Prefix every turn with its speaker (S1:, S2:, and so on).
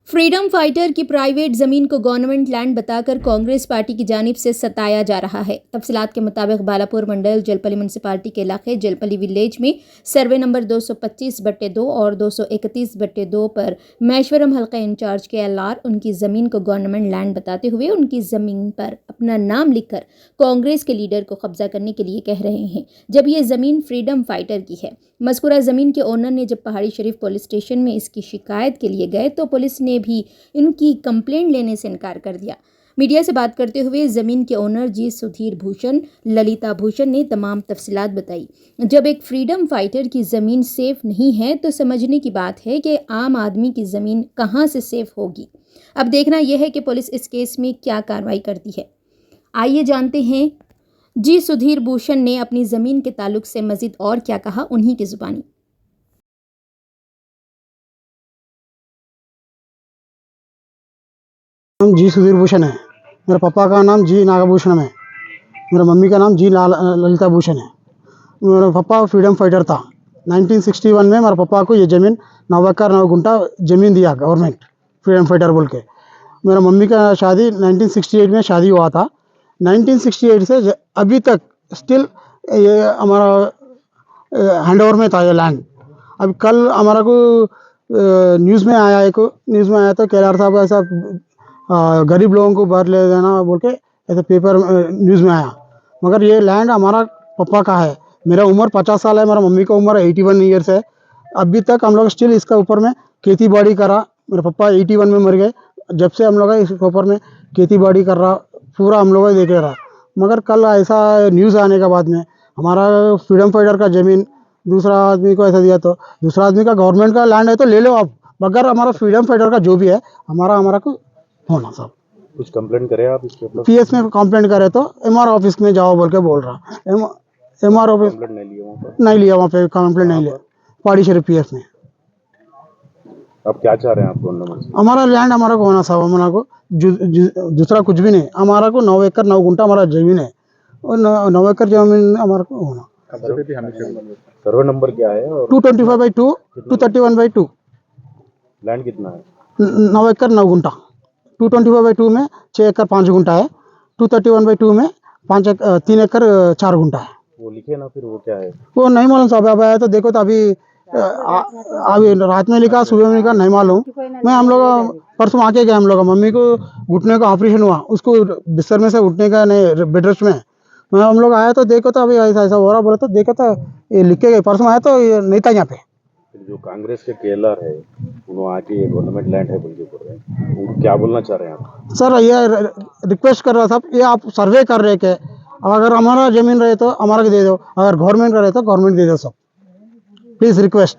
S1: Freedom fighter की private जमीन को गवर्नमेंट लैंड बताकर कांग्रेस पार्टी की जानिब से सताया जा रहा है। तफसीलात के मुताबिक बालापुर मंडल जलपली म्यूनसिपालिटी के इलाके जलपली विलेज में सर्वे नंबर 225/2 और 231/2 पर महेश्वरम हल्का इंचार्ज के एलआर उनकी ज़मीन को गवर्नमेंट लैंड बताते हुए उनकी ज़मीन पर अपना नाम लिखकर कांग्रेस के लीडर को कब्जा करने के लिए कह रहे हैं, जब ये ज़मीन फ्रीडम फाइटर की है। मज़कूरा ज़मीन के ओनर ने जब पहाड़ी शरीफ पुलिस स्टेशन में इसकी शिकायत के लिए गए तो पुलिस ने भी इनकी कंप्लेंट लेने से इनकार कर दिया। मीडिया से बात करते हुए ज़मीन के ओनर जी सुधीर भूषण ललिता भूषण ने तमाम तफसीलात बताई। जब एक फ्रीडम फाइटर की ज़मीन सेफ नहीं है तो समझने की बात है कि आम आदमी की ज़मीन कहाँ से सेफ होगी। अब देखना यह है कि पुलिस इस केस में क्या कार्रवाई करती है। आइए जानते हैं जी सुधीर भूषण ने अपनी ज़मीन के ताल्लुक से मज़ीद और क्या कहा, उन्हीं की ज़ुबानी।
S2: नाम जी सुधीर भूषण है। मेरे पापा का नाम जी नागभूषण है। मेरे मम्मी का नाम जी ललिता भूषण है। मेरा पापा फ्रीडम फाइटर था। 1961 में मेरे पापा को ये ज़मीन 9 एकड़ 9 गुंठा ज़मीन दिया गवर्नमेंट, फ्रीडम फाइटर बोल के। मेरा मम्मी का शादी 1968 में शादी हुआ था। 1968 से अभी तक स्टिल ये हमारा हैंड ओवर में था ये लैंड। अब कल हमारा को न्यूज़ में आया तो केदार साहब ऐसा गरीब लोगों को भर ले देना बोल के ऐसे पेपर न्यूज़ में आया, मगर ये लैंड हमारा पापा का है। मेरा उम्र 50 साल है, मेरा मम्मी का उम्र 81 ईयर्स है। अभी तक हम लोग स्टिल इसका ऊपर में खेती बाड़ी करा। मेरे पापा 81 में मर गए, जब से हम लोग इसके ऊपर में खेती बाड़ी कर रहा, पूरा हम लोग देख रहा। मगर कल ऐसा न्यूज़ आने के बाद में हमारा फ्रीडम फाइटर का ज़मीन दूसरा आदमी को ऐसा दिया, तो दूसरा आदमी का गवर्नमेंट का लैंड है तो ले लो आप, मगर हमारा फ्रीडम फाइटर का जो भी है हमारा को होना सब।
S3: कुछ कंप्लेंट करें आप इसके ऊपर?
S2: पीएस में कंप्लेंट करे तो एमआर ऑफिस में जाओ बोल के बोल रहा। एमआर ऑफिस
S3: कंप्लेंट नहीं लिया वहाँ पर?
S2: नहीं लिया, वहाँ पे कंप्लेंट नहीं लिया। पहाड़ी शरीफ पीएस में।
S3: अब क्या चाह रहे हैं आप गवर्नमेंट से?
S2: हमारा लैंड हमारा को होना सब, हमारा को दूसरा कुछ भी नहीं। हमारा को 9 एकड़ 9 गुंठा हमारा जमीन है और 9 एकड़ जमीन हमारा को होना।
S3: सर्वे नंबर क्या है और
S2: 225/2 231/2
S3: लैंड कितना है?
S2: 9 एकड़ 9 गुंठा। 225/2 में 6 एकड़ 5 गुंठा है। 231/2 में 3 एकड़ 4 गुंठा है।
S3: वो लिखे ना, फिर वो क्या है
S2: वो नहीं मालूम साहब। अब आया तो देखो तो अभी अभी रात में लिखा, सुबह में लिखा, नहीं मालूम। मैं हम लोग परसों आके गए, हम लोग मम्मी को घुटने का ऑपरेशन हुआ, उसको बिस्तर में से उठने का नहीं, बेड रेस्ट में। मैं हम लोग आया तो देखो तो अभी ऐसा ऐसा हो रहा, बोला तो देखो तो ये लिख के गए। परसों आया तो ये नहीं था यहाँ पे।
S3: फिर जो कांग्रेस के केएलआर है उन्होंने आके ये गवर्नमेंट लैंड है बोल के बोल रहे हैं, उनको क्या बोलना चाह रहे हैं आप?
S2: सर ये रिक्वेस्ट कर रहा था, ये आप सर्वे कर रहे के अगर हमारा ज़मीन रहे तो हमारा दे दो, अगर गवर्नमेंट का रहे तो गवर्नमेंट दे दो सब। Please request.